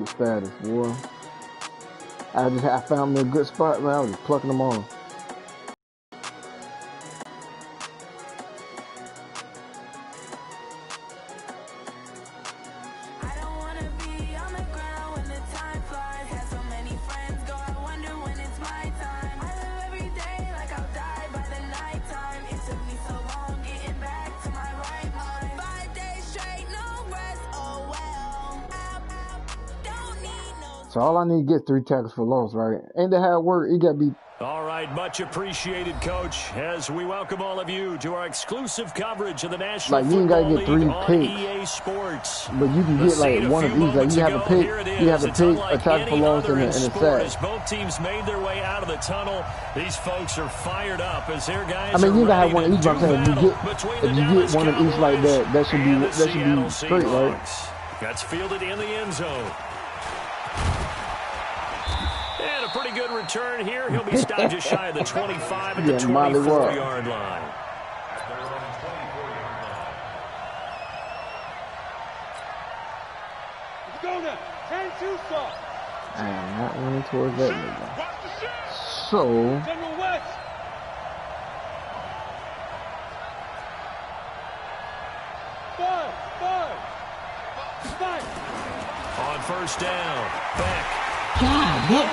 Status, boy. I found me a good spot, man. I was just plucking them on. So all I need to get 3 tackles for loss, right? Ain't that how it work? It got to be. All right, much appreciated, Coach, as we welcome all of you to our exclusive coverage of the National Football League on EA Sports. But you can get like one of these. Like you have a pick, a tackle for loss, and a sack. As both teams made their way out of the tunnel, these folks are fired up as their guys. I mean, you gotta have one of each. I'm saying if you get one of each like that, that should be straight, right? That's fielded in the end zone. And a pretty good return here. He'll be stopped just shy of the 25 at the 24-yard line. I am not running towards that nigga. So. On first down, back. God, that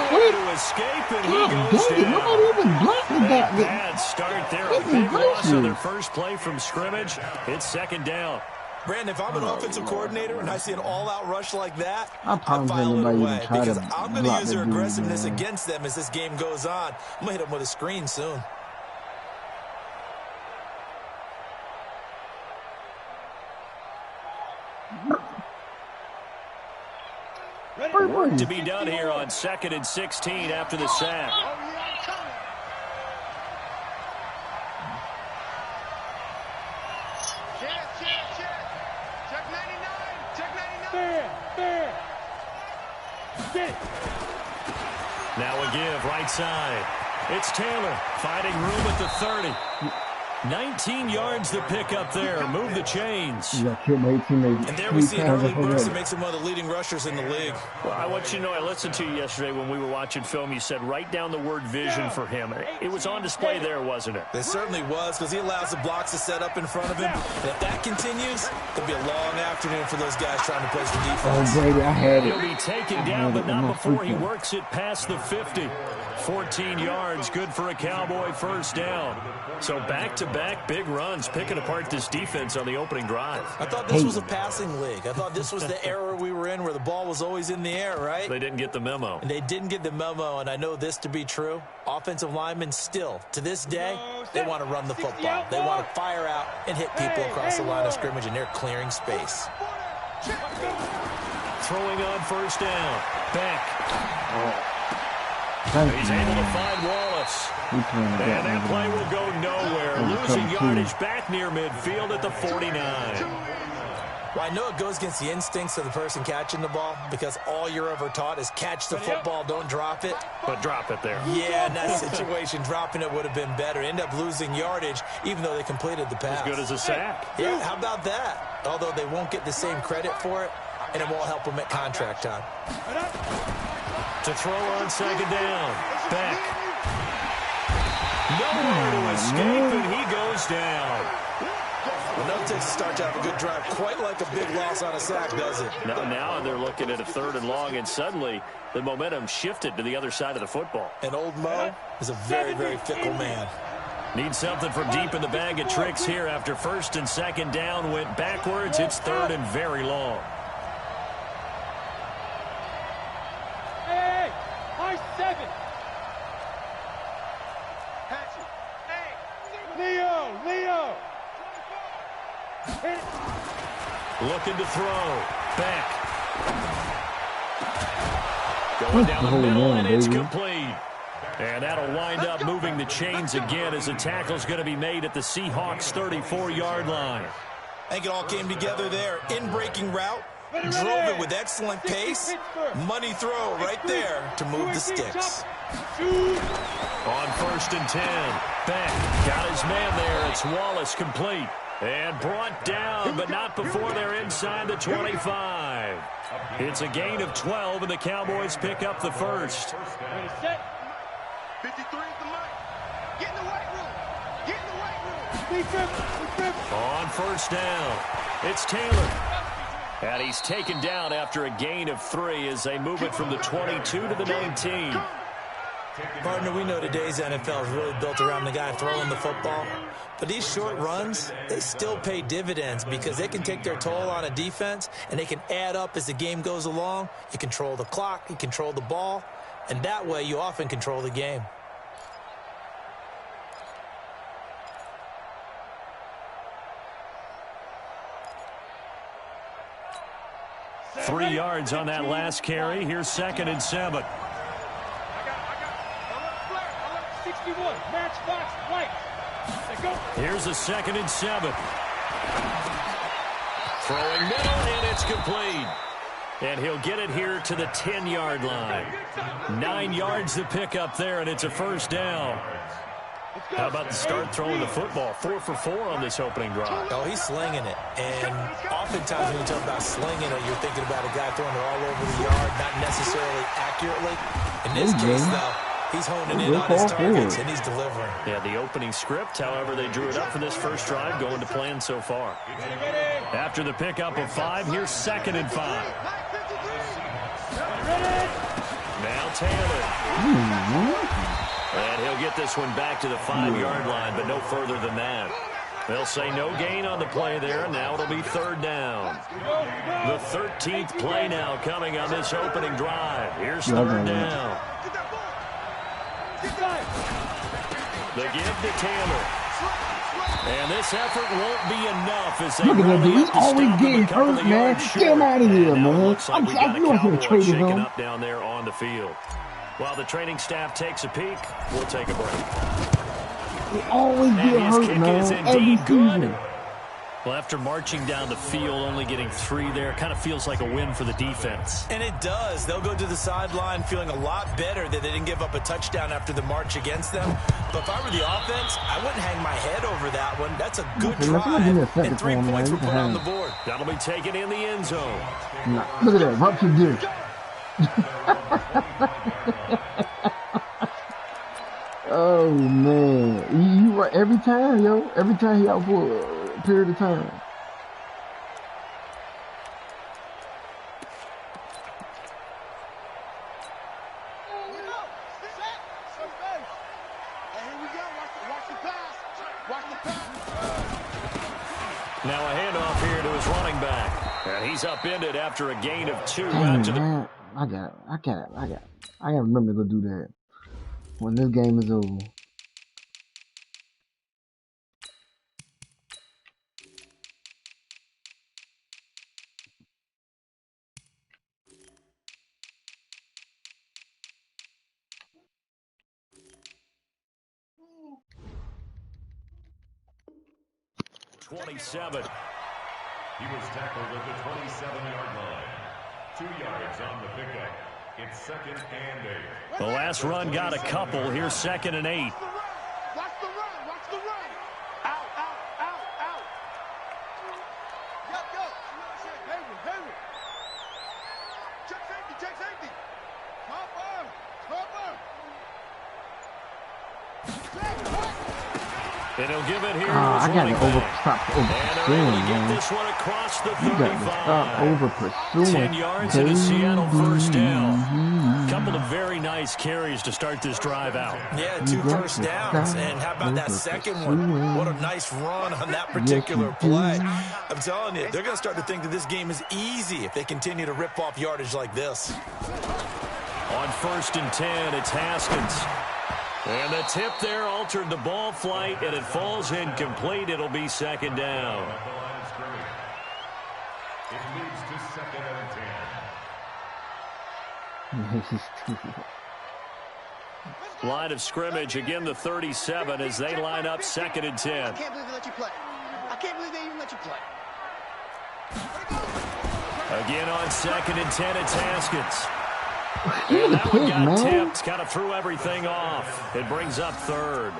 nobody even blocked that. Bad start there. A big loss on their first play from scrimmage. It's second down. Brandon, if I'm an offensive coordinator and I see an all-out rush like that, I'm filing it away because I'm going to use their aggressiveness against them as this game goes on. I'm going to hit them with a screen soon. Work to be done here on 2nd and 16 after the sack. Now a give right side. It's Taylor finding room at the 30. 19 yards to pick up there. Move the chains. And there we see an early burst that makes him one of the leading rushers in the league. Well, I want you to know, I listened to you yesterday when we were watching film. You said write down the word vision for him. It was on display there, wasn't it? It certainly was, because he allows the blocks to set up in front of him. And if that continues, it'll be a long afternoon for those guys trying to play some defense. Oh, Brady, I had it. He'll be taken down, but not before he works it past the 50. 14 yards, good for a Cowboy first down. So back-to-back big runs, picking apart this defense on the opening drive. I thought this was a passing league. I thought this was the era we were in where the ball was always in the air, right? They didn't get the memo. And they didn't get the memo, and I know this to be true. Offensive linemen still, to this day, they want to run the football. They want to fire out and hit people across the line of scrimmage, and they're clearing space. Throwing on first down. Back. He's able to find Wallace. And that play will go nowhere. Losing yardage back near midfield at the 49. Well, I know it goes against the instincts of the person catching the ball because all you're ever taught is catch the football, don't drop it. But drop it there. Yeah, in that situation, dropping it would have been better. End up losing yardage even though they completed the pass. As good as a sack. Yeah, how about that? Although they won't get the same credit for it, and it won't help them at contract time. To throw on second down. Back. Nowhere to escape, and he goes down. Well, no takes to start to have a good drive, quite like a big loss on a sack, does it? Now they're looking at a 3rd and long, and suddenly the momentum shifted to the other side of the football. And old Mo is a very, very fickle man. Need something from deep in the bag of tricks here after 1st and 2nd down went backwards. It's 3rd and very long. Looking to throw. Back. Going down the middle, and it's complete. And that'll wind up moving the chains again as the tackle's going to be made at the Seahawks' 34-yard line. I think it all came together there. In-breaking route. Drove it with excellent pace. Money throw right there to move the sticks. On 1st and 10. Back. Got his man there. It's Wallace complete. And brought down, but not before they're inside the 25. It's a gain of 12, and the Cowboys pick up the first. 53 is the mic. Get in the weight room. Get in the weight room. On first down, it's Taylor. And he's taken down after a gain of 3 as they move it from the 22 to the 19. Partner, we know today's NFL is really built around the guy throwing the football. But these short runs, they still pay dividends because they can take their toll on a defense, and they can add up as the game goes along. You control the clock, you control the ball, and that way you often control the game. Three yards on that last carry. Here's 2nd and 7. 61. Match box. Right. Here's a 2nd and 7. Throwing middle, and it's complete. And he'll get it here to the 10-yard line. 9 yards to pick up there, and it's a first down. How about the start throwing the football? 4 for 4 on this opening drive. Oh, he's slinging it. And oftentimes when you talk about slinging it, you're thinking about a guy throwing it all over the yard, not necessarily accurately. In this case, though, he's honing in on his targets, and he's delivering. Yeah, the opening script, however, they drew it up for this first drive, going to plan so far. After the pickup of 5, here's 2nd and 5. Now Taylor. And he'll get this one back to the 5-yard line, but no further than that. They'll say no gain on the play there, and now it'll be 3rd down. The 13th play now coming on this opening drive. Here's 3rd down. The give to Taylor. And this effort won't be enough as they look at that dude. really He's always getting hurt, man. Get him out of here, man. I'm going to trade him. Up down there on the field. While the training staff takes a peek, we'll take a break. He always get hurt, man. Every season. Well, after marching down the field, only getting 3 there, kind of feels like a win for the defense. And it does. They'll go to the sideline feeling a lot better that they didn't give up a touchdown after the march against them. But if I were the offense, I wouldn't hang my head over that one. That's a good drive. And 3 points were put on the board. That'll be taken in the end zone. Nah, look at that. Ruptured disc. Oh, man. You right every time, yo. Every time he out for a period of time. Now a handoff here to his running back. And he's upended after a gain of 2. Dang, man. I gotta remember to go do that when this game is over. He was tackled at the 27-yard line. 2 yards on the pickup. It's 2nd and 8. The last run got a couple. Here's 2nd and 8. Watch the run. Watch the run. Out. Go. Hayward. Check safety. Cover. And he'll give it here. I gotta stop over-pursuing, man. This one across the 35. You gotta stop over-pursuing. 10 yards and a Seattle first down. Couple of very nice carries to start this drive out. Yeah, 2 first downs. And how about that second one? What a nice run on that particular play. I'm telling you, they're going to start to think that this game is easy if they continue to rip off yardage like this. On 1st and 10, it's Haskins. And the tip there altered the ball flight, and it falls incomplete. It'll be 2nd down. It leads to 2nd and 10. Line of scrimmage, again the 37 as they line up 2nd and 10. I can't believe they let you play. I can't believe they even let you play. Again on 2nd and 10, it's Haskins. And that one got tipped, kind of threw everything off. It brings up 3rd.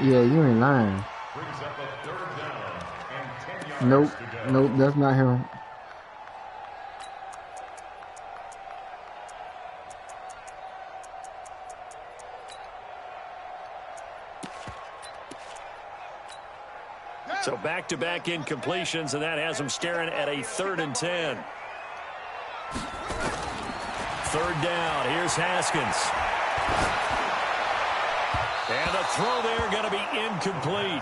Yeah, you ain't lying. Nope, nope, that's not him. So back-to-back incompletions, and that has him staring at a 3rd and 10. 3rd down. Here's Haskins. And the throw there going to be incomplete.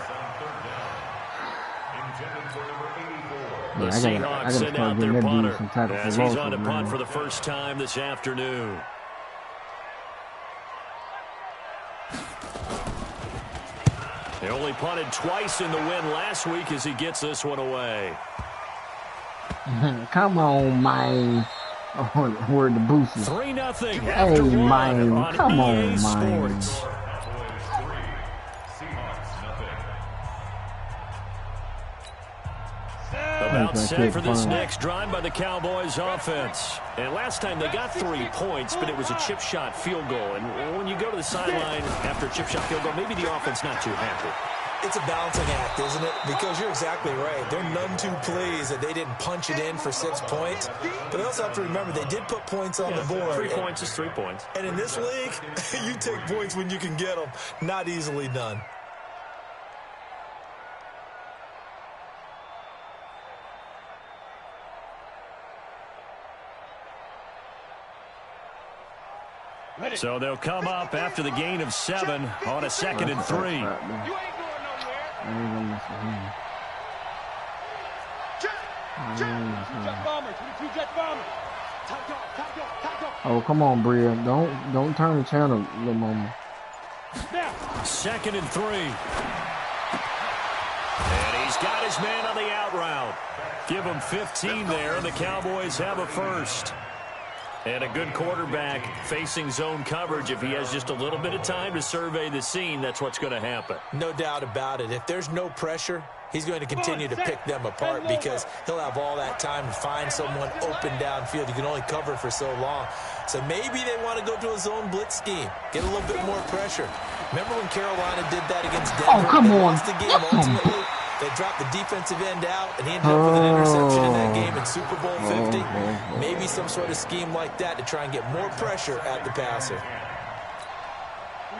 The Seahawks send out their punter as he's on to punt for the first time this afternoon. They only punted twice in the win last week as he gets this one away. Come on, man. Oh, where the boost is. 3-0 Hey, after one man. on Come on, EA man. Sports. About set for this next drive by the Cowboys offense. And last time they got 3 points, but it was a chip shot field goal. And when you go to the sideline after a chip shot field goal, maybe the offense not too happy. It's a balancing act, isn't it? Because you're exactly right. They're none too pleased that they didn't punch it in for 6 points. But they also have to remember they did put points on the board. 3 points is 3 points. And in this league, you take points when you can get them. Not easily done. So they'll come up after the gain of 7 on a 2nd and 3. You ain't going nowhere. Jet bombers. 22 jet bombers. Oh, come on, Bria. Don't turn the channel, little mama. 2nd and 3. And he's got his man on the out route. Give him 15 there, and the Cowboys have a first. And a good quarterback facing zone coverage. If he has just a little bit of time to survey the scene, that's what's going to happen. No doubt about it. If there's no pressure, he's going to continue to pick them apart because he'll have all that time to find someone open downfield. You can only cover for so long. So maybe they want to go to a zone blitz scheme, get a little bit more pressure. Remember when Carolina did that against Denver? Oh, come on. Lost the game ultimately. They dropped the defensive end out, and he ended up with an interception in that game in Super Bowl 50. Maybe some sort of scheme like that to try and get more pressure at the passer.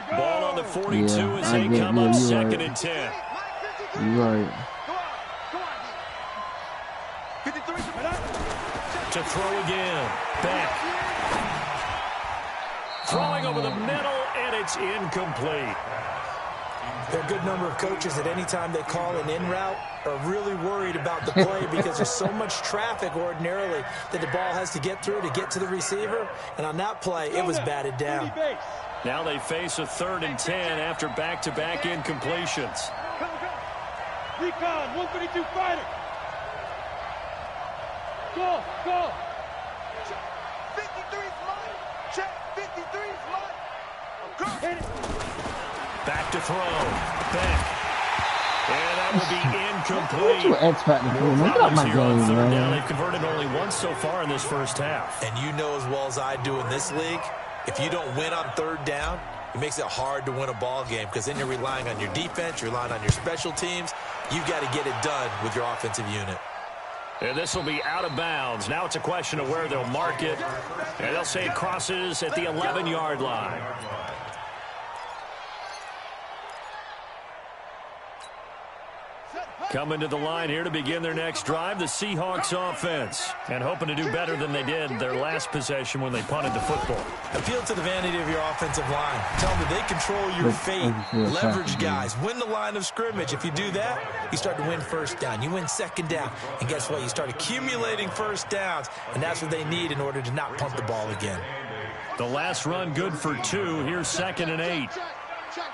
Ball on the 42 as they come up 2nd and 10. You're right. To throw again. Back. Throwing over the middle, and it's incomplete. There are a good number of coaches at any time they call an in route are really worried about the play because there's so much traffic ordinarily that the ball has to get through to get to the receiver. And on that play, it was batted down. Now they face a 3rd and 10 after back-to-back incompletions. Recon, 132 fighter. Go. 53's mine. Check, 53's mine. Hit it. Back to throw. Back. And that will be incomplete. What's your X factor for, man? Get out my game, man. They've converted only once so far in this first half. And you know as well as I do in this league, if you don't win on 3rd down, it makes it hard to win a ball game because then you're relying on your defense, you're relying on your special teams. You've got to get it done with your offensive unit. And this will be out of bounds. Now it's a question of where they'll mark it. And they'll say it crosses at the 11-yard line. Coming to the line here to begin their next drive, the Seahawks offense. And hoping to do better than they did their last possession when they punted the football. Appeal to the vanity of your offensive line. Tell them that they control your fate. Leverage guys. Win the line of scrimmage. If you do that, you start to win 1st down. You win 2nd down. And guess what? You start accumulating 1st downs. And that's what they need in order to not punt the ball again. The last run good for 2. Here's 2nd and 8. Check.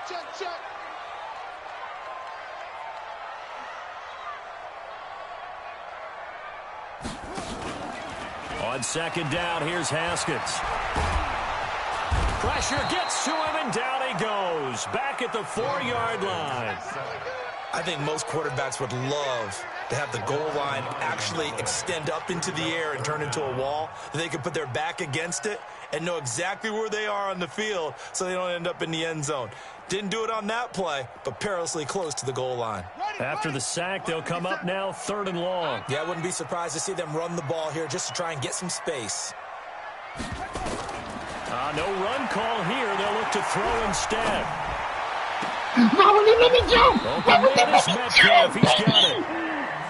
On 2nd down, here's Haskins. Pressure gets to him, and down he goes. Back at the 4-yard line. I think most quarterbacks would love to have the goal line actually extend up into the air and turn into a wall. They can put their back against it and know exactly where they are on the field so they don't end up in the end zone. Didn't do it on that play, but perilously close to the goal line. After the sack, they'll come up now 3rd and long. Yeah, I wouldn't be surprised to see them run the ball here just to try and get some space. No run call here. They'll look to throw instead. Why would they let me jump? Why would they let me Metcalf, jump? he's got it.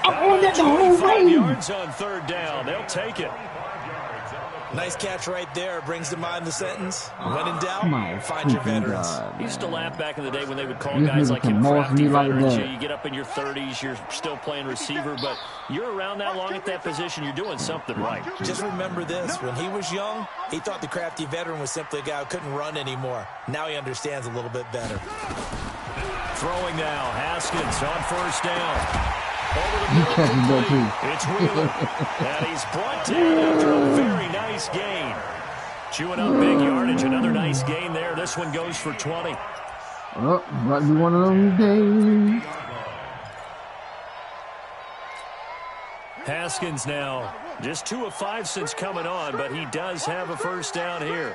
I'm on that the whole 25 way. yards on 3rd down. They'll take it. Nice catch right there. Brings to mind the sentence. When in doubt, My find your freaking veterans. God, Used to laugh back in the day when they would call This guys nigga like can him moss crafty me like veterans. that. You get up in your 30s, you're still playing receiver, but you're around that long at that position, you're doing something right. Just remember this. When he was young, he thought the crafty veteran was simply a guy who couldn't run anymore. Now he understands a little bit better. Throwing now, Haskins on 1st down. Over the You middle catching that complete. too. It's Wheeler. And he's brought down after a very nice gain. Chewing up big yardage. Another nice gain there. This one goes for 20. Oh, might be one of those days. Haskins now just 2 of 5 since coming on, but he does have a 1st down here.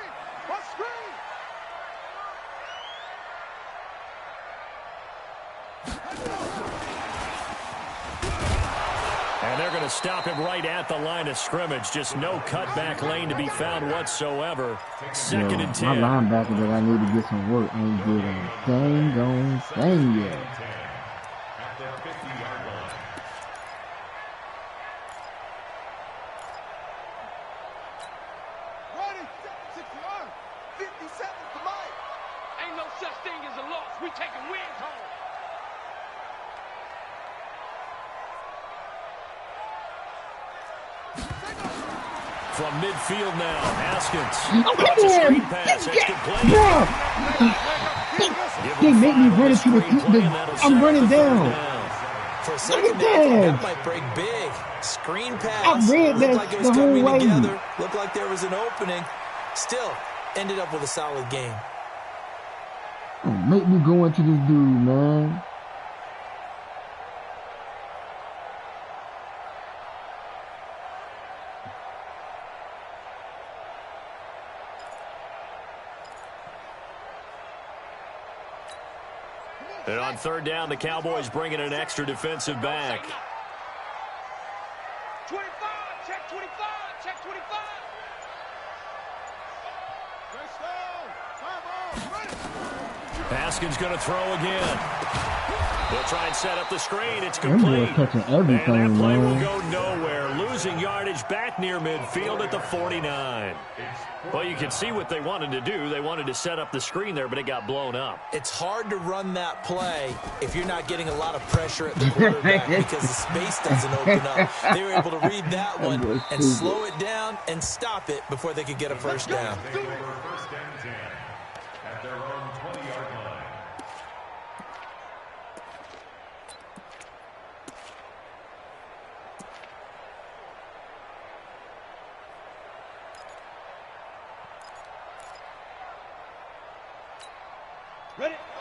And they're going to stop him right at the line of scrimmage. Just no cutback lane to be found whatsoever. 2nd and 10. My linebacker that I need to get some work ain't did a dang on thing yet. Ready, 61, 57 for Mike. Ain't no such thing as a loss. We taking wins home. From midfield now, Haskins. Oh, come It's a on! screen pass. It's complete. Bro! They make me run into I'm running down. For a Look second at there, that. that might break big. Screen pass. I read Looked that like it was the whole coming way. together. Looked like there was an opening. Still, ended up with a solid game. Don't make me go into this dude, man. And on 3rd down, the Cowboys bringing an extra defensive back. 25, check 25, check 25. Let's go. Haskins going to throw again. They'll try and set up the screen. It's Them boys complete. catching And everything, that play will man. go nowhere. Losing yardage back near midfield at the 49. Well, you can see what they wanted to do. They wanted to set up the screen there, but it got blown up. It's hard to run that play if you're not getting a lot of pressure at the quarterback because the space doesn't open up. They were able to read that one and slow it down and stop it before they could get a 1st down.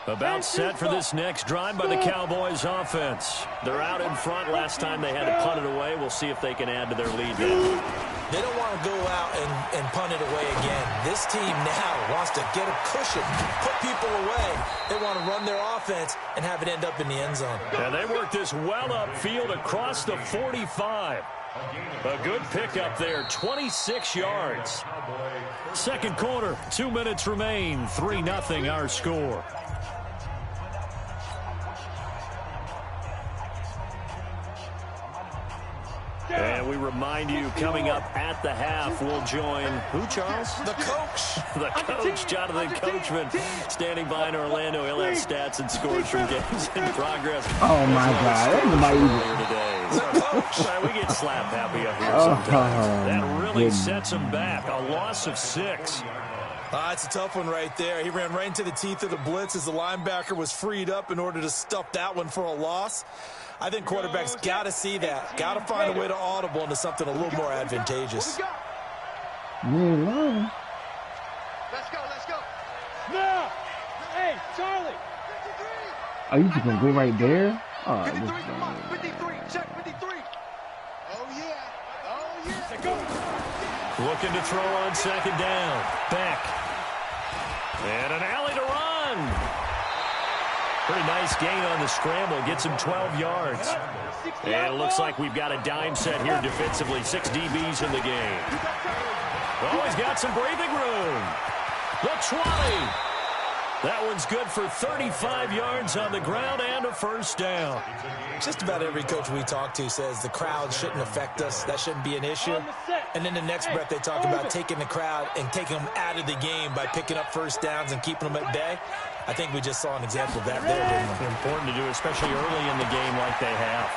About set for this next drive by the Cowboys offense. They're out in front. Last time they had to punt it away. We'll see if they can add to their lead now. They don't want to go out and punt it away again. This team now wants to get a cushion, put people away. They want to run their offense and have it end up in the end zone. And they work this well upfield across the 45. A good pickup there, 26 yards. 2nd quarter, 2 minutes remain, 3-0 our score. And we remind you, coming up at the half, we'll join who, Charles? The coach. The coach, Jonathan Coachman, standing by in Orlando. He'll have stats and scores from games in progress. Oh my God, everybody Earlier today. We get slap happy up here sometimes. That really sets him back. A loss of 6. It's a tough one right there. He ran right into the teeth of the blitz as the linebacker was freed up in order to stuff that one for a loss. I think quarterbacks got to see that. Got to find a way to audible into something a little more advantageous. man. Let's go, let's go. Now, hey, Charlie. Are you just gonna go right there? Oh, 53, this come on, 53, check 53. Oh, yeah, oh, yeah. Let's go. Looking to throw on 2nd down. Back. And an alley to run. Pretty nice gain on the scramble. Gets him 12 yards. And it looks like we've got a dime set here defensively. 6 DBs in the game. Oh, he's got some breathing room. The 20. That one's good for 35 yards on the ground and a first down. Just about every coach we talk to says the crowd shouldn't affect us. That shouldn't be an issue. And then the next breath they talk about taking the crowd and taking them out of the game by picking up first downs and keeping them at bay. I think we just saw an example of that there, didn't we? Important to do, especially early in the game like they have.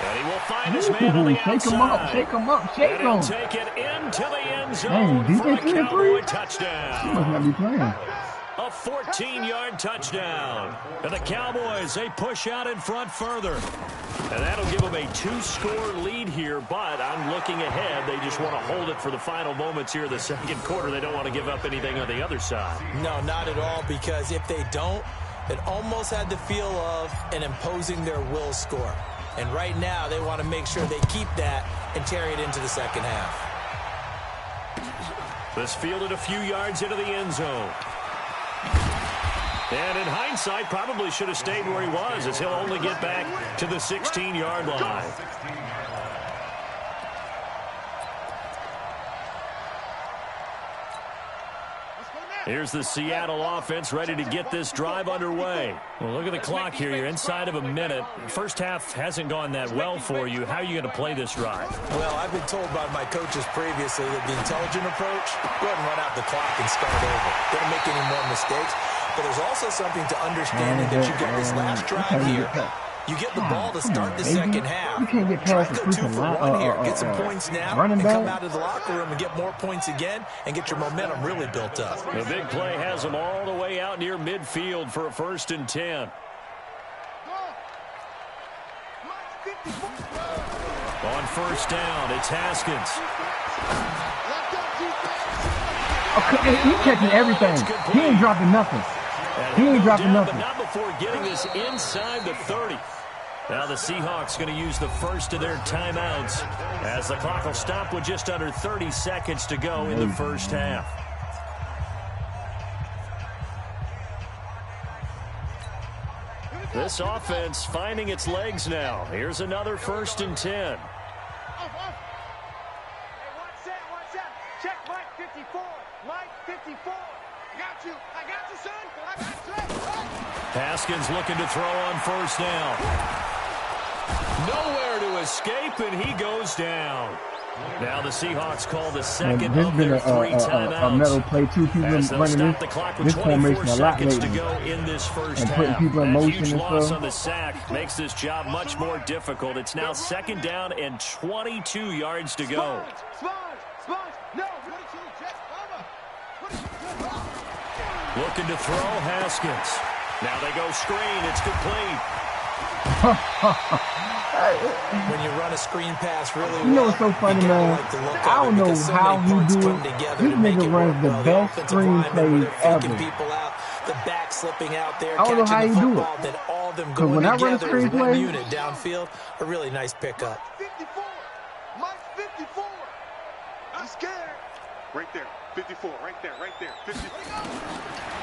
And he will find his man on the outside. Shake him up, shake him. And he'll take it into the end zone for a Cowboy touchdown. He must not be playing. A 14-yard touchdown. And the Cowboys, they push out in front further. And that'll give them a 2-score lead here, but I'm looking ahead. They just want to hold it for the final moments here in the second quarter. They don't want to give up anything on the other side. No, not at all, because if they don't, it almost had the feel of an imposing their will score. And right now, they want to make sure they keep that and carry it into the second half. This fielded a few yards into the end zone. And in hindsight, probably should have stayed where he was, as he'll only get back to the 16-yard line. Here's the Seattle offense ready to get this drive underway. Well, look at the clock here. You're inside of a minute. First half hasn't gone that well for you. How are you going to play this drive? Well, I've been told by my coaches previously that the intelligent approach, go ahead and run out the clock and start over. Don't make any more mistakes. But there's also something to understanding that you get this last drive here. You get the ball to start the second half. You can't get Try past to the go 2 for 1 here. Get some freaking points now running and come back. out of the locker room and get more points again and get your momentum really built up. The big play has them all the way out near midfield for a 1st and 10. On first down, it's Haskins. Okay, he's catching everything. He ain't dropping nothing. He ain't dropping nothing. But not before getting this inside the 30. Now the Seahawks going to use the first of their timeouts as the clock will stop with just under 30 seconds to go in the first half. This offense finding its legs now. Here's another 1st and 10. Check Mike 54. Mike 54. I got you, son. I got you. Haskins looking to throw on first down. Nowhere to escape, and he goes down. Now the Seahawks call the second of their 3 timeouts. A metal play, too. People running this formation a lot lately. To go in this first and putting half. people in motion huge and loss stuff. on the sack makes this job much more difficult. It's now 2nd down and 22 yards to go. Looking to throw, Haskins. Now they go screen. It's complete. When you run a screen pass really well, you know what's so funny, man? I don't know how he do it. This nigga runs the best screen plays ever. People out, the back slipping out there, I don't know how catching he the do it. football, then all of them going when I run together screen as one plays, unit downfield. A really nice pickup. 54. Mike 54. I'm scared. Right there. 54. Right there. 54.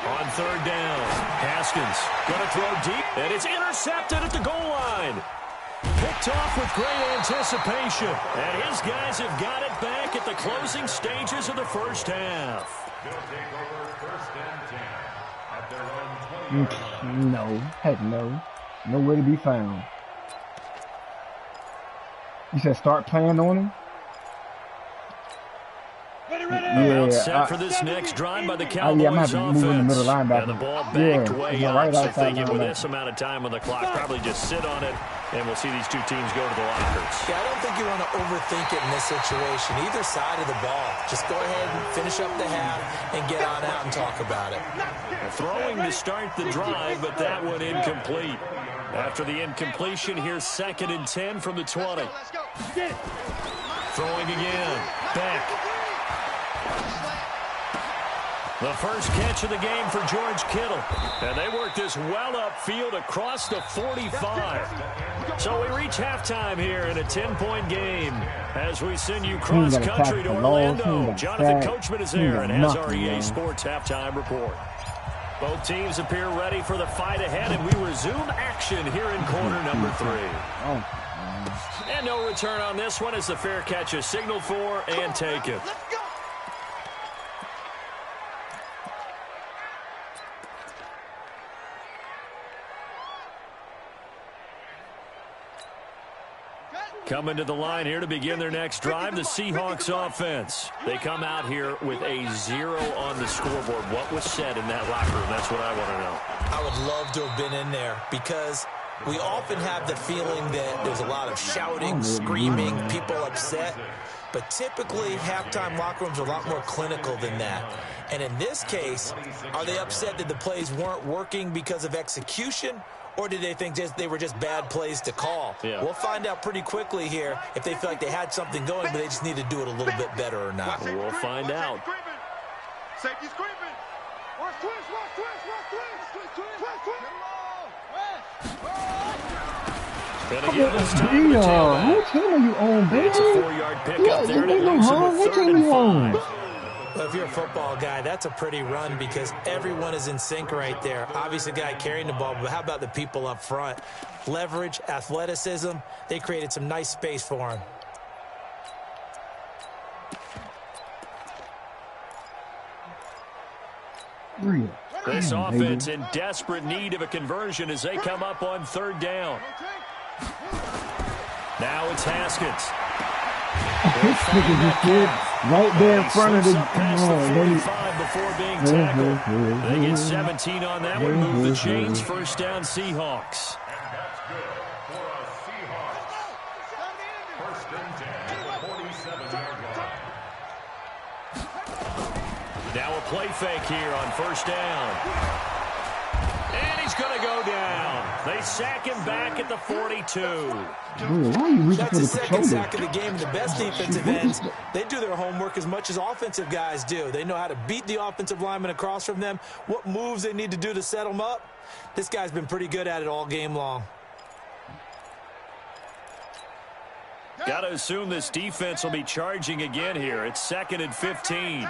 On 3rd down, Haskins going to throw deep, and it's intercepted at the goal line. Picked off with great anticipation, and his guys have got it back at the closing stages of the first half. No, heck no. Nowhere to be found. You said start playing on him? About set for this next drive by the Cowboys I'm having to move in the middle linebacker. And the ball backed way up. Right So outside thinking with linebacker. this amount of time on the clock, probably just sit on it, and we'll see these 2 teams go to the lockers. Yeah, I don't think you want to overthink it in this situation. Either side of the ball. Just go ahead and finish up the half and get on out and talk about it. Throwing to start the drive, but that one incomplete. After the incompletion, here's 2nd and 10 from the 20. Let's go. Throwing again. Beck. The first catch of the game for George Kittle. And they work this well upfield across the 45. So we reach halftime here in a 10-point game as we send you cross-country to Orlando. Jonathan Coachman is there and has our EA Sports halftime report. Both teams appear ready for the fight ahead, and we resume action here in quarter number 3. And no return on this one as the fair catch is signaled for and taken. Coming to the line here to begin their next drive, the Seahawks offense. They come out here with a 0 on the scoreboard. What was said in that locker room? That's what I want to know. I would love to have been in there because we often have the feeling that there's a lot of shouting, screaming, people upset. But typically, halftime locker rooms are a lot more clinical than that. And in this case, are they upset that the plays weren't working because of execution? Or did they think they were just bad plays to call? Yeah. We'll find out pretty quickly here if they feel like they had something going, but they just need to do it a little bit better or not. We'll find out. Safety's creeping. Watch twist, watch twist, watch twist. Twist, Gonna give this time to the tailback. What team are you on, baby? It's a 4-yard pickup there, and it leaves them with 3rd and 5. Well, if you're a football guy, that's a pretty run because everyone is in sync right there. Obviously, the guy carrying the ball, but how about the people up front? Leverage, athleticism, they created some nice space for him. Real. This offense in desperate need of a conversion as they come up on 3rd down. Now it's Haskins. Right there in front of the 45 before being tackled. They get 17 on that one. Move the chains. 1st down, Seahawks. Now a play fake here on 1st down. And he's going to go down. They sack him back at the 42. Why are you reaching That's for the the second controller? sack of the game. The best defensive ends, they do their homework as much as offensive guys do. They know how to beat the offensive lineman across from them, what moves they need to do to set them up. This guy's been pretty good at it all game long. Got to assume this defense will be charging again here. It's 2nd and 15.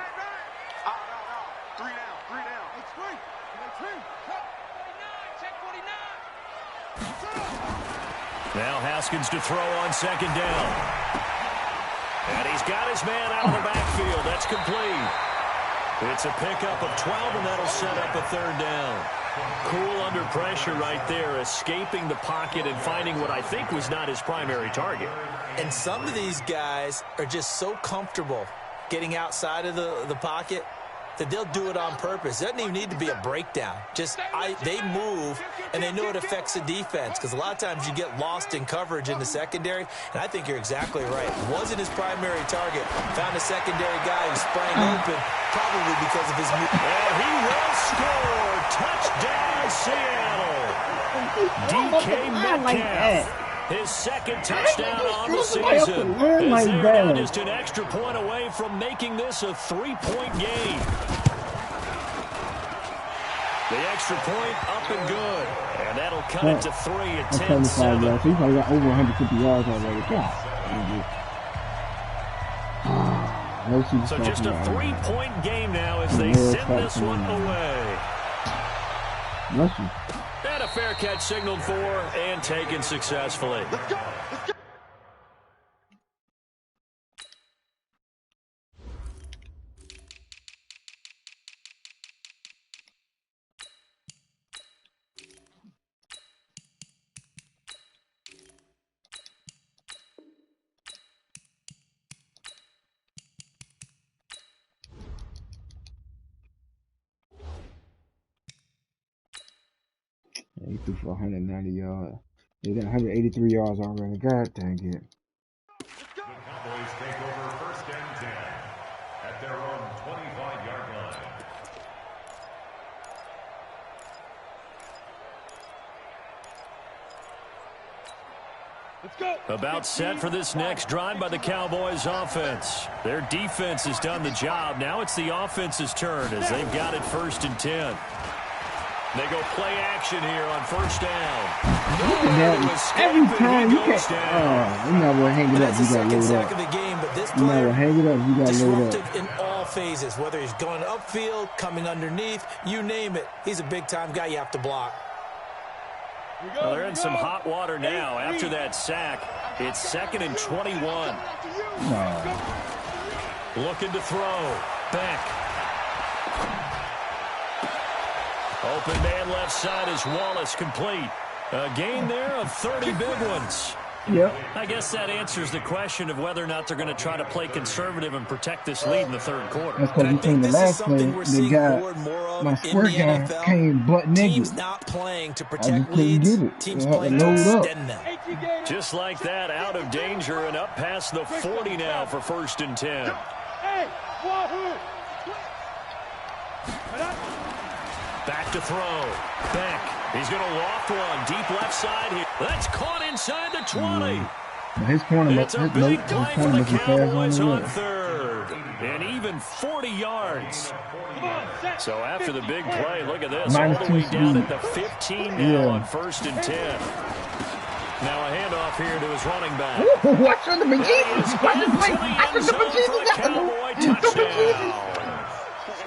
Now Haskins to throw on 2nd down. And he's got his man out of the backfield. That's complete. It's a pickup of 12, and that'll set up a 3rd down. Cool under pressure right there, escaping the pocket and finding what I think was not his primary target. And some of these guys are just so comfortable getting outside of the pocket that they'll do it on purpose. It doesn't even need to be a breakdown. They move, and they know it affects the defense because a lot of times you get lost in coverage in the secondary, and I think you're exactly right. Wasn't his primary target. Found a secondary guy who sprang open, probably because of his move. And he will score. Touchdown, Seattle. DK Metcalf. His 2nd touchdown on the season. As they're now just an extra point away from making this a 3-point game. The extra point up and good. And that'll cut it to 3 at 10-7. So he's probably got over 150 yards already. God. So just a 3-point game now as they send this one away. Bless you. And a fair catch signaled for and taken successfully. Let's go. Let's go. Yeah, he threw for 190 yards. They got 183 yards already. God dang it. The Cowboys take over 1st and 10 at their own 25-yard line. Let's go. About set for this next drive by the Cowboys offense. Their defense has done the job. Now it's the offense's turn as they've got it 1st and 10. They go play action here on 1st down. Every time you can't. Oh, you're not going to hang it up. You got to load up. Of the game, but this You're not going to hang it up. You got to load disruptive up. in all phases, whether he's going upfield, coming underneath, you name it. He's a big-time guy you have to block. Well, they're in some hot water now. After that sack, it's 2nd and 21. No. Looking to throw. Beck. Open man left side is Wallace, complete. A gain there of 30 big ones. Yep. I guess that answers the question of whether or not they're going to try to play conservative and protect this lead in the third quarter. That's because you seen the last play, the guy, my square guy came butt naked. Teams not playing to I protect just couldn't leads. get it. Teams They had playing to to load up. extend them. Just like that, out of danger and up past the 40 now for 1st and 10. Back to throw. Beck. He's going to loft one. Deep left side here. That's caught inside the 20. His corner, It's a big play for the looking Cowboys fast on on the 3rd. And even 40 yards. So after the big play, look at this. All the way down at the 15 now on 1st and 10. Now a handoff here to his running back. Ooh, watch on the He McGee. is Watch the play. into the I end took the zone for a McGee. Cowboy touchdown.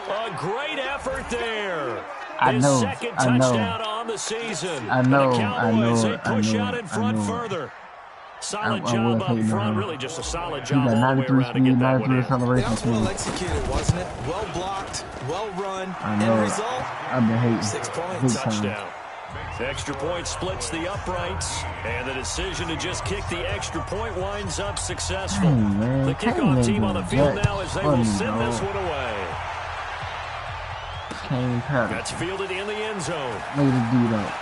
A great effort there. His second touchdown on the season. I know, The Cowboys, they I push know, out in front I know. further. Solid I job will up say no. front. Really just a solid He job got all the way 93 around to get speed, that one 93 in. acceleration. That was well executed, wasn't it? Well blocked, well run. I know. End result, I've been hating. 6 points. Big time. Touchdown. Extra point splits the uprights, and the decision to just kick the extra point winds up successful. Man, The kickoff team on the field now as they will send this one away. Kane Patterson. That's fielded in the end zone. Look at this dude up.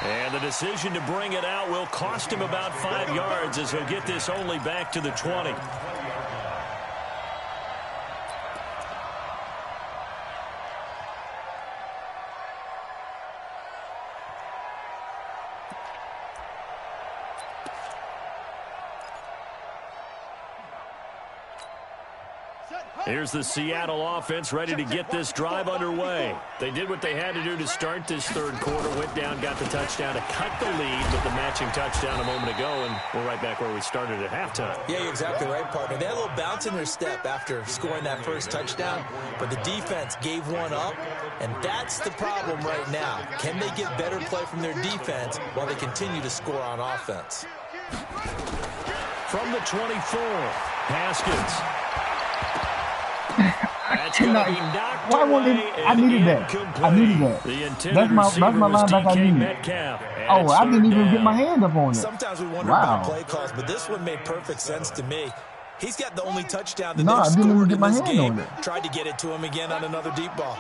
And the decision to bring it out will cost him about 5 yards as he'll get this only back to the 20. Here's the Seattle offense ready to get this drive underway. They did what they had to do to start this third quarter. Went down, got the touchdown to cut the lead with the matching touchdown a moment ago, and we're right back where we started at halftime. Yeah, you're exactly right, partner. They had a little bounce in their step after scoring that first touchdown, but the defense gave one up, and that's the problem right now. Can they get better play from their defense while they continue to score on offense? From the 24, Haskins. That's Why won't I needed that. I needed that. That's my linebacker I needed. Oh, I didn't even get my hand up on it. Sometimes we wonder about play calls, but this one made perfect sense to me. He's got the only touchdown that they've scored in this game. Tried to get it to him again on another deep ball.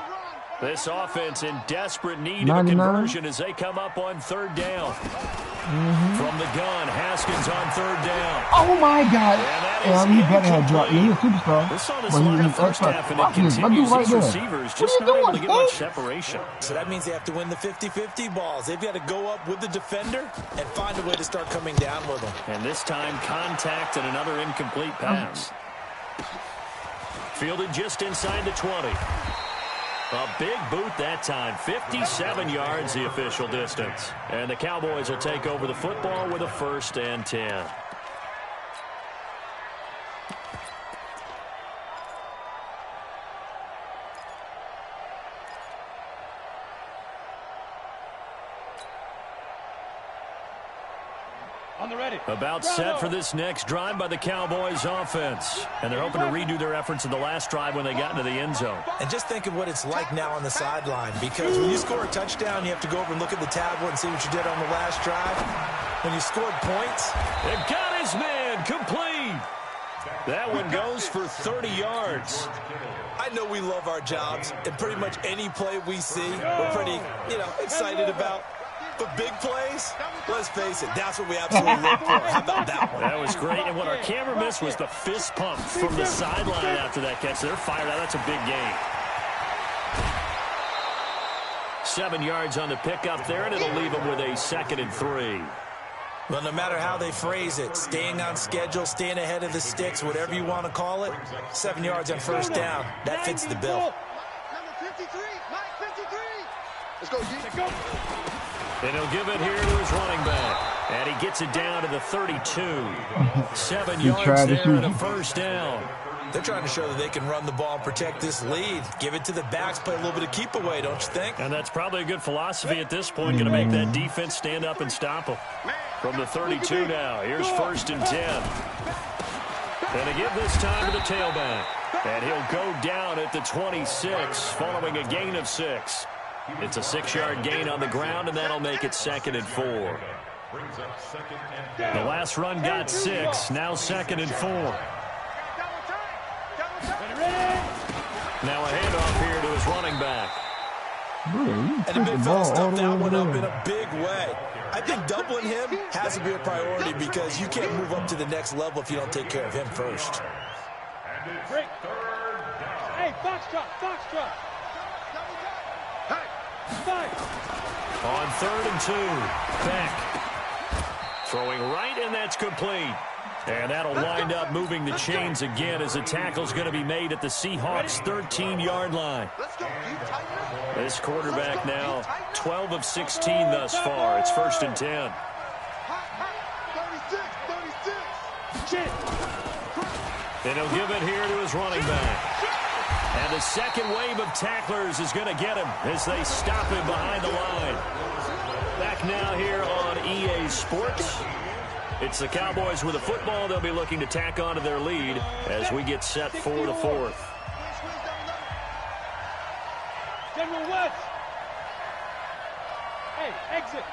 This offense in desperate need of a conversion as they come up on 3rd down. From the gun, Haskins on 3rd down. Oh, my God. He better have dropped. He's a superstar. We saw this line up first half, and it continues. These receivers just not able to get much separation. So that means they have to win the 50-50 balls. They've got to go up with the defender and find a way to start coming down with them. And this time, contact and another incomplete pass. Fielded just inside the 20. A big boot that time. 57 yards the official distance. And the Cowboys will take over the football with a 1st and 10. About set for this next drive by the Cowboys offense. And they're hoping to redo their efforts in the last drive when they got into the end zone. And just think of what it's like now on the sideline, because when you score a touchdown, you have to go over and look at the tablet and see what you did on the last drive. When you scored points, They've got his man complete. That one goes for 30 yards. I know we love our jobs, and pretty much any play we see, we're pretty, excited about. But big plays, let's face it, that's what we absolutely look for. How about that one? That was great. And what our camera missed was the fist pump from the sideline after that catch. They're fired out. That's a big gain. 7 yards on the pickup there, and it'll leave them with a 2nd and 3. Well, no matter how they phrase it, staying on schedule, staying ahead of the sticks, whatever you want to call it, 7 yards on 1st down, that fits the bill. Number 53, Mike 53. Let's go, G. Let's go. And he'll give it here to his running back. And he gets it down to the 32. 7 yards there and a 1st down. They're trying to show that they can run the ball and protect this lead. Give it to the backs, play a little bit of keep away, don't you think? And that's probably a good philosophy at this point. Going to make that defense stand up and stop them. From the 32 now, here's 1st and 10. And to give this time to the tailback. And he'll go down at the 26 following a gain of 6. It's a 6-yard gain on the ground, and that'll make it 2nd and 4. The last run got 6, now 2nd and 4. Now a handoff here to his running back. And the big fella stuffed that one up in a big way. I think doubling him has to be a priority because you can't move up to the next level if you don't take care of him first. Break. Hey, foxtrot. Hey, fight. On 3rd and 2, Beck. Throwing right, and that's complete. And that'll wind up moving the chains again as the tackle's going to be made at the Seahawks' 13-yard line. This quarterback now 12 of 16 thus far. It's 1st and 10. 36. And he'll give it here to his running back. And the second wave of tacklers is going to get him as they stop him behind the line. Back now here on EA Sports. It's the Cowboys with a football. They'll be looking to tack on to their lead as we get set for the 4th. General West. Hey, exit.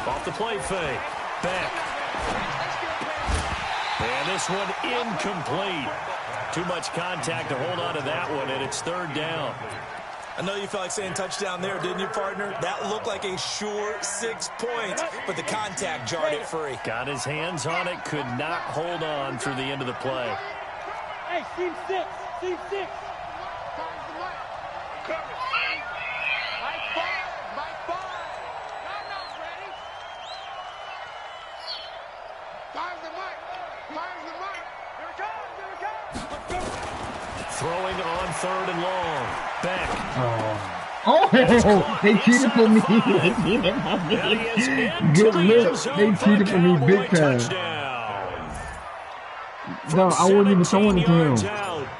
Off the play fake. Back. And this one incomplete. Too much contact to hold on to that one, and it's 3rd down. I know you felt like saying touchdown there, didn't you, partner? That looked like a sure 6 points, but the contact jarred it free. Got his hands on it, could not hold on through the end of the play. Hey, team 6. Team 6. Throwing on 3rd and long. Back. Oh, they cheated for me. They cheated for me. Good look. They cheated for me big time. No, I wasn't even throwing it to him.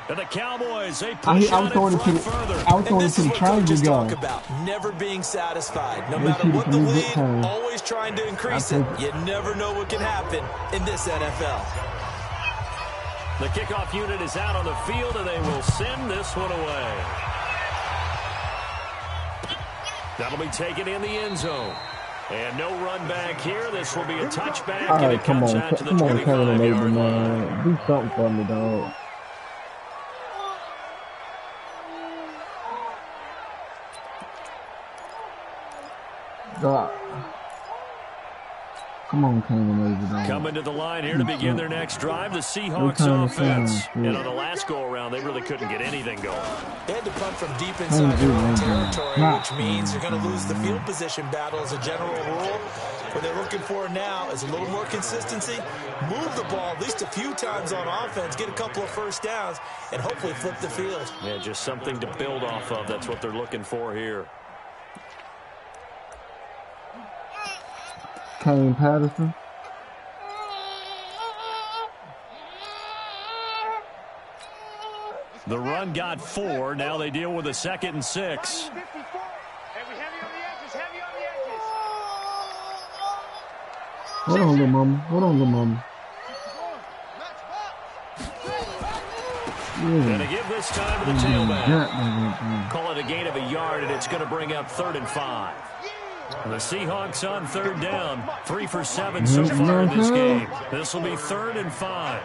And the Cowboys, they I was throwing it to the triangle guy. About never being satisfied. No matter what the lead, always trying to increase it. You never know what can happen in this NFL. The kickoff unit is out on the field, and they will send this one away. That'll be taken in the end zone. And no run back here. This will be a touchback, and it comes out to the 25-yard line. Do something for me, dog. God. Come on, coming to the line here to begin their next drive, the Seahawks offense. And on the last go-around, they really couldn't get anything going. They had to punt from deep inside their own territory, which means you're going to lose the field position battle as a general rule. What they're looking for now is a little more consistency, move the ball at least a few times on offense, get a couple of first downs, and hopefully flip the field. Yeah, just something to build off of. That's what they're looking for here. Kane Patterson. The run got 4. Now they deal with a 2nd and 6. Hold on, little mama. And to give this time to the tailback. Call it a gain of a yard, and it's going to bring up 3rd and 5. And the Seahawks on 3rd down. 3 for 7 so far in this game. This will be 3rd and 5.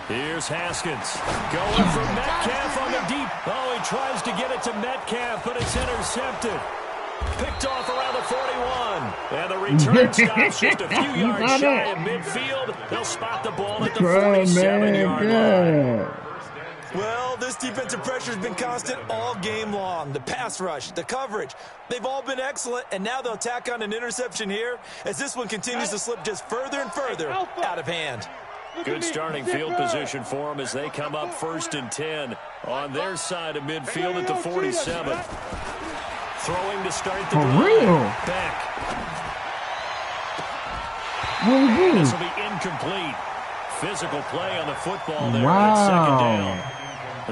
Here's Haskins going for Metcalf on the deep. Oh, he tries to get it to Metcalf, but it's intercepted. Picked off around the 41. And the return stops just a few yards shy of midfield. They'll spot the ball at the 47-yard line. Well, this defensive pressure has been constant all game long. The pass rush, the coverage, they've all been excellent, and now they'll tack on an interception here as this one continues to slip just further and further out of hand. Good starting field position for them as they come up 1st and 10 on their side of midfield at the 47. Throwing to start the For drive. real? Back. What is And this this? will be incomplete. Physical play on the football there. Wow. It's second down.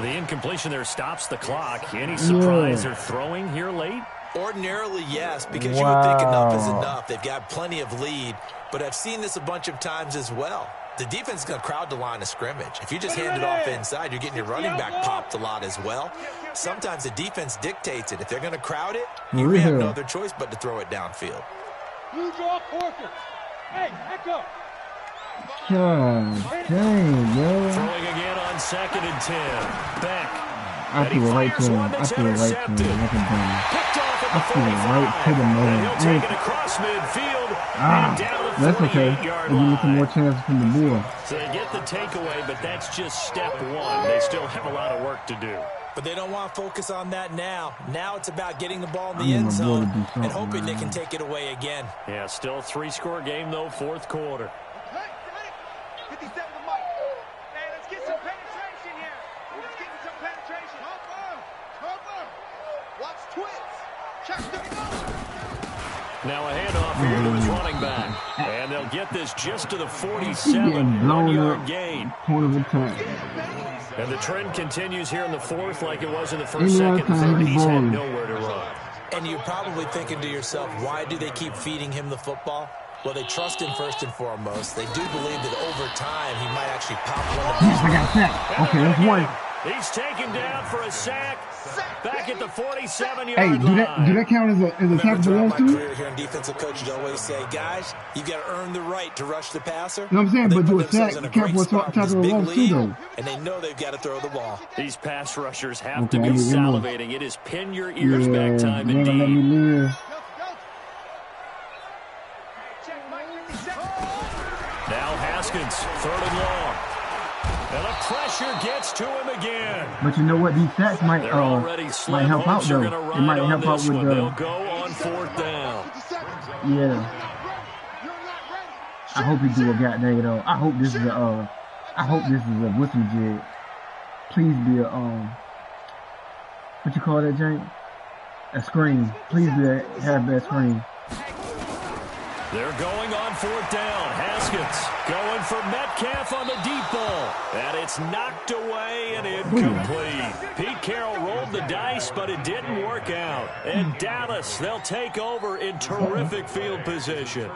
The incompletion there stops the clock. Any surprise they're throwing here late? Ordinarily, yes, because you would think enough is enough. They've got plenty of lead, but I've seen this a bunch of times as well. The defense is going to crowd the line of scrimmage. If you just hand it off inside, you're getting your running back popped a lot as well. Sometimes the defense dictates it. If they're going to crowd it, you may have no other choice but to throw it downfield. You draw quarters. Hey, echo. God dang, yo. Throwing again on 2nd and 10. Back. I threw it right to him. I threw it right to him. Like a dummy. Picked off at I the threw it right to the 45. man. And he'll take it across midfield and down to the That's okay. 48-yard We'll give me some more line. chances from the boy. So they get the takeaway, but that's just step one. They still have a lot of work to do. But they don't want to focus on that now. Now it's about getting the ball in the end zone and hoping they can take it away again. Yeah, still 3-score game, though, 4th quarter. 57 to Mike. Hey, let's get some penetration here. Let's get some penetration. Cover. Watch twits. Check the Now a handoff here to his running back. And they'll get this just to the Getting 47, blown 1-yard up. gain. Point of attack. And the trend continues here in the 4th like it was in the 1st, Any 2nd, other and time 3rd. he's He's had balling. nowhere to run. And you're probably thinking to yourself, why do they keep feeding him the football? Well, they trust him first and foremost. They do believe that over time he might actually pop one of Yes, I got sacked. Okay, that's one. He's taken down for a sack. Back at the 47-yard Hey, do line. that count as a tackle for throughout those my two? career here in defensive coaches always say, guys, you've got to earn the right to rush the passer. You know what I'm saying? They But put do a themselves sack, in a count great for a spot with tackle this for big those two, lead, though. and they know they've got to throw the ball. These pass rushers have Okay, to I be need one more. salivating. It is pin your ears Yeah, back time you ain't gonna let me indeed. live. check Mike 57. Now Haskins, 3rd and long. And the pressure gets to him again. But you know what? These sacks might They're already might help out hopes though. are going to It ride might on help out this with one. They'll the go on 4th down. yeah. I hope he do a goddamn though. I hope this is a whistle jig. Please be a what you call that, Jank? A screen. Please be have that screen. They're going on 4th down. Haskins going for Metcalf on the deep ball. And it's knocked away and incomplete. Pete Carroll rolled the dice, but it didn't work out. And Dallas, they'll take over in terrific field position.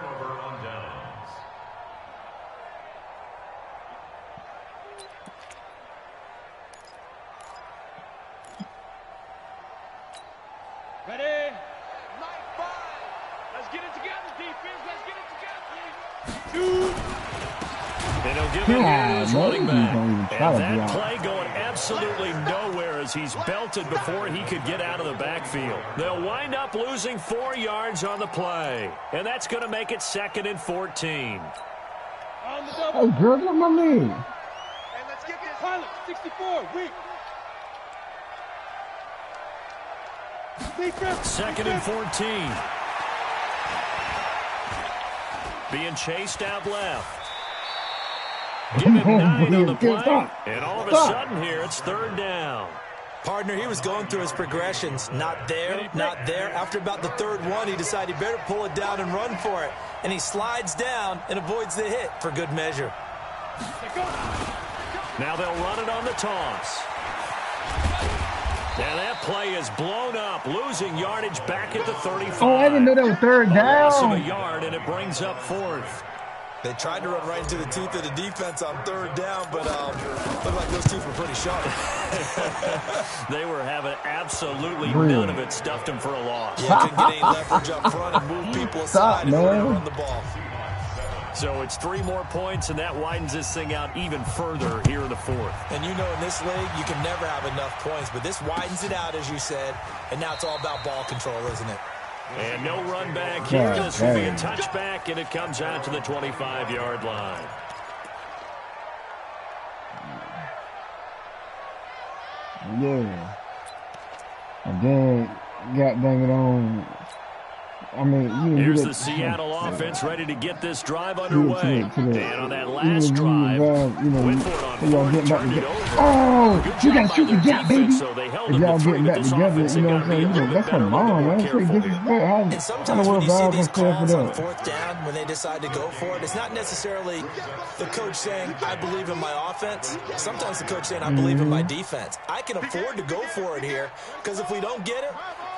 Ready? Mike 5. Let's get it together, defense. Let's get it together. 2. And he'll give it here to his running back. Don't even try And to that block. play going absolutely nowhere as he's belted before he could get out of the backfield. They'll wind up losing 4 yards on the play. And that's going to make it 2nd and 14. On the double. Oh, girl, look my man. And let's get this. Pilot, 64. Weak. Defense. 2nd and 14. Being chased out left. Give it 9 on the play. And all of a sudden here, it's 3rd down. Partner, he was going through his progressions. Not there, not there. After about the 3rd one, he decided he better pull it down and run for it. And he slides down and avoids the hit for good measure. Now they'll run it on the toss. And that play is blown up, losing yardage back at the 35. Oh, I didn't know that was 3rd Loss of a down. yard, and it brings up 4th. They tried to run right into the teeth of the defense on 3rd down, but looked like those teeth were pretty sharp. They were having absolutely Really? none of it, stuffed them for a loss. Yeah, couldn't get any leverage up front and move people aside in order to run the ball. So it's 3 more points, and that widens this thing out even further here in the 4th. And you know in this league, you can never have enough points, but this widens it out, as you said, and now it's all about ball control, isn't it? And no run back here. God, This will be a dang. touchback, and it comes out to the 25-yard line. Yeah. And then, god dang it on. I mean, here's the Seattle offense ready to get this drive underway. And on that last drive, went for it on fourth, turned it over. Oh, you got to shoot the gap, baby. So they held If them y'all to 3, getting but back this together, offense you know got what to I'm be a saying? little bit That's a better, a little bit bomb, more man. careful This is here. And sometimes when you see these calls on that. fourth down, when they decide to go for it, it's not necessarily the coach saying, I believe in my offense. Sometimes the coach saying, I believe in my defense. I can afford to go for it here because if we don't get it,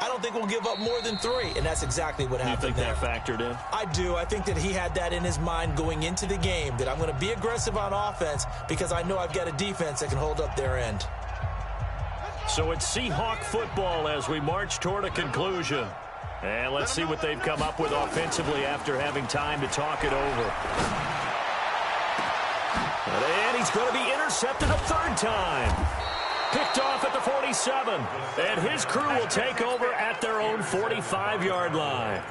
I don't think we'll give up more than 3, and that's exactly what happened there. You think that factored in? I do. I think that he had that in his mind going into the game, that I'm going to be aggressive on offense because I know I've got a defense that can hold up their end. So it's Seahawk football as we march toward a conclusion. And let's see what they've come up with offensively after having time to talk it over. And he's going to be intercepted a 3rd time. Picked off at the 47. And his crew will take over at their own 45-yard line.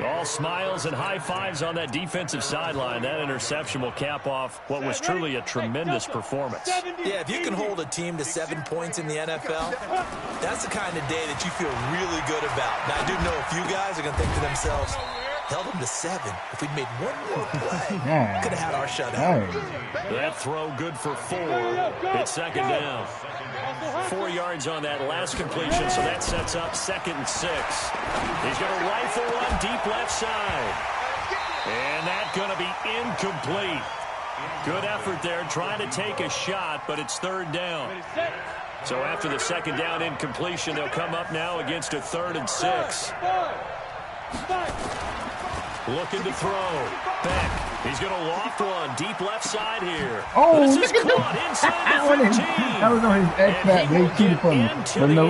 All smiles and high fives on that defensive sideline. That interception will cap off what was truly a tremendous performance. Yeah, if you can hold a team to 7 points in the NFL, that's the kind of day that you feel really good about. Now, I do know a few guys are going to think to themselves, held them to 7. If we'd made one more play, could have had our shutout. That throw good for 4. It's 2nd down. 4 yards on that last completion, so that sets up 2nd and 6. He's going to rifle one deep left side. And that's going to be incomplete. Good effort there, trying to take a shot, but it's 3rd down. So after the 2nd down incompletion, they'll come up now against a 3rd and 6. Looking to throw. Beck. He's going to loft one deep left side here. Oh, this is caught inside the 15. That was on his X-Pac. They cheated from me. But no,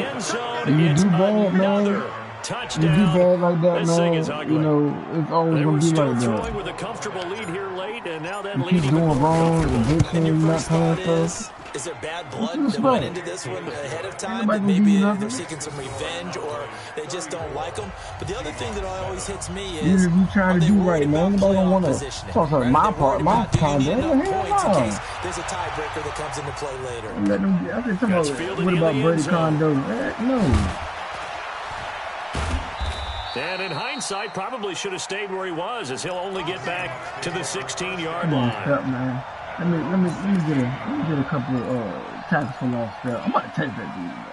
you do bad, man. Touchdown. You do bad like that, man. You know, it's always going to be like that. Throwing with a comfortable lead here late, and now that you lead keep doing wrong, and your not first thought stuff. Is there bad blood that went into this one ahead of time? That maybe they're seeking some revenge or they just don't like them. But the other thing that always hits me is, you trying to do right, man. Nobody don't want to talk about my part, my time. There's a tiebreaker that comes into play later. I think what about Brady Condo? No. And in hindsight, probably should have stayed where he was, as he'll only get back to the 16-yard line. Up, man. Let me get a couple of tackles for loss there. I'm about to take that dude, man.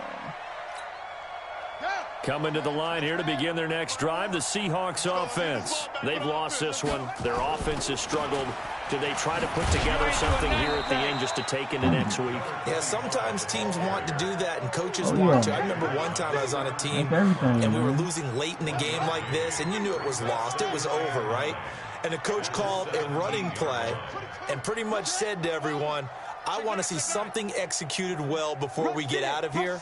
Coming to the line here to begin their next drive, the Seahawks offense. They've lost this one. Their offense has struggled. Do they try to put together something here at the end just to take into next week? Yeah, sometimes teams want to do that and coaches want to. I remember one time I was on a team and we were losing late in the game like this, and you knew it was lost. It was over, right? And the coach called a running play and pretty much said to everyone, I want to see something executed well before we get out of here.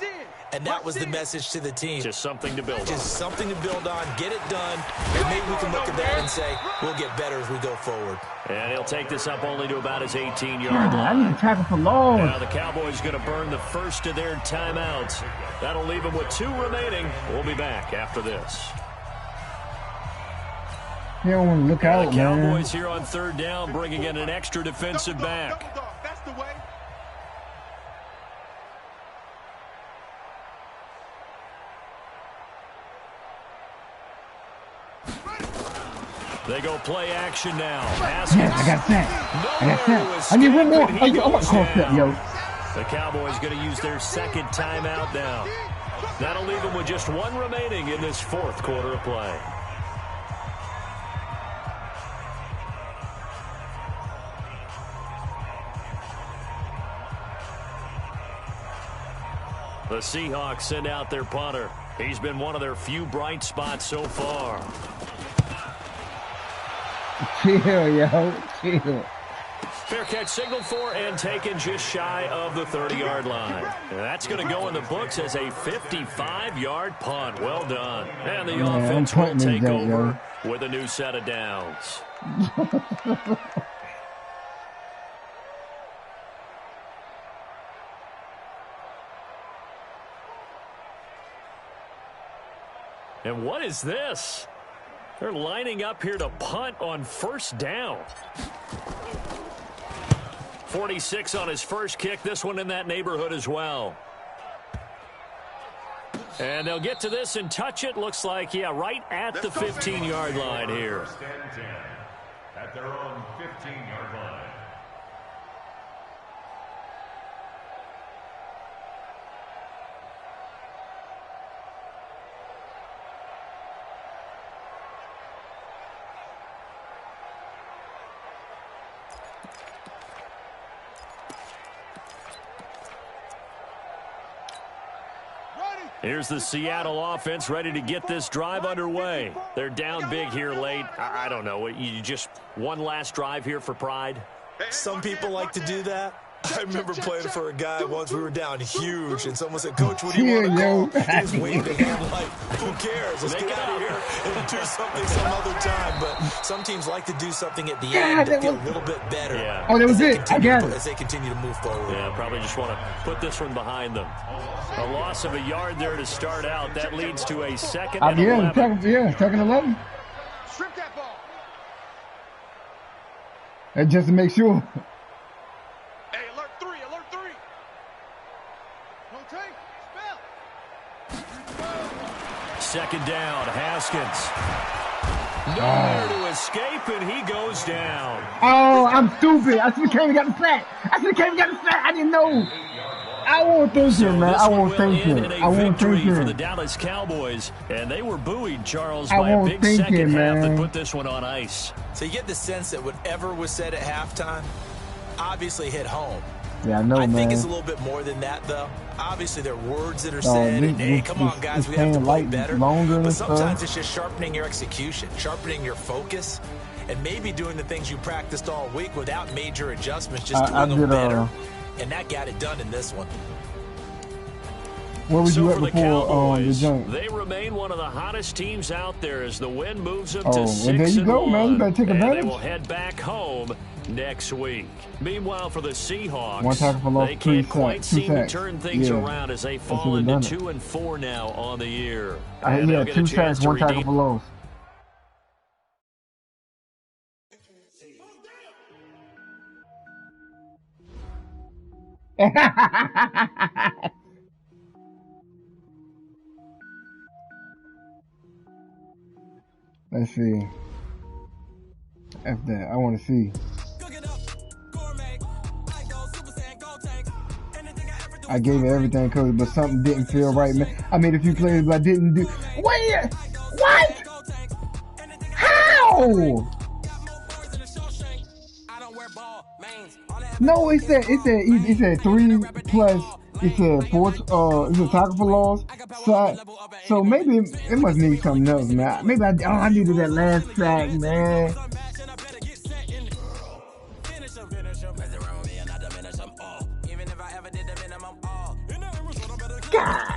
And that was the message to the team. Just something to build on. Just something to build on. Get it done. And maybe we can look at that and say, we'll get better as we go forward. And he'll take this up only to about his 18-yard line. I need to tackle for loss. Now the Cowboys going to burn the first of their timeouts. That'll leave them with 2 remaining. We'll be back after this. You don't want to look out, the man. Cowboys here on 3rd down, bringing in an extra defensive back. That's the way. They go play action now. Yes, I got that. I need one more. I want to call step, yo. The Cowboys going to use their 2nd timeout now. That'll leave them with just 1 remaining in this 4th quarter of play. The Seahawks send out their punter. He's been one of their few bright spots so far. Chill, yo. Chill. Fair catch signaled for and taken just shy of the 30-yard line. And that's going to go in the books as a 55-yard punt. Well done. And the offense will take over with a new set of downs. And what is this? They're lining up here to punt on 1st down. 46 on his first kick. This one in that neighborhood as well. And they'll get to this and touch it. Looks like, yeah, right at the 15-yard line here. First and 10 at their own 15-yard line. Here's the Seattle offense ready to get this drive underway. They're down big here late. I don't know. You just one last drive here for pride? Some people like to do that. I remember playing for a guy once. We were down huge, and someone said, "Coach, what do you want to call?" He just waved a hand like, "Who cares? Let's get out of here and do something some other time." But some teams like to do something at the end to feel a little bit better. Yeah. Oh, that was it. I got it. As they continue to move forward. Yeah, probably just want to put this one behind them. A loss of a yard there to start out. That leads to a second and 11. Second 11. Strip that ball. And just to make sure. Hey, alert 3, alert 3. No take, spell. Second down, Haskins. Nowhere to escape, and he goes down. Oh, I'm stupid. I should have came and got the sack. I didn't know. I won't think it, man. I won't think it. I won't think for the it. Dallas Cowboys, and they were buoyed, Charles, I by a won't big think second it, half that man. put this one on ice. So you get the sense that whatever was said at halftime obviously hit home. Yeah, I know, man. I think it's a little bit more than that, though. Obviously, there are words that are said, and hey, come on, guys, we have to play better. But sometimes it's just sharpening your execution, sharpening your focus, and maybe doing the things you practiced all week without major adjustments, just doing them better. And that got it done in this one. Where was you at the before Cowboys, the jump? they remain one of the hottest teams out there as the wind moves them to Oh, 6-1. well, there you go, man. You better take and advantage. they will head back home next week. Meanwhile, for the Seahawks, One tackle for loss, they can't quite two seem to sacks. turn things Yeah. around as they They fall should've into done it. 2-4 now on the year. He had 2 sacks, 1 tackle for loss. Let's see. F that. I want to see. I gave it everything, coach, but something didn't feel right, man. I made a few plays, but I didn't do. Wait! What? How? No, it said 3 plus. It said 4. It said tackle for loss. So maybe it must need something else, man. Maybe I needed that last sack, man. God.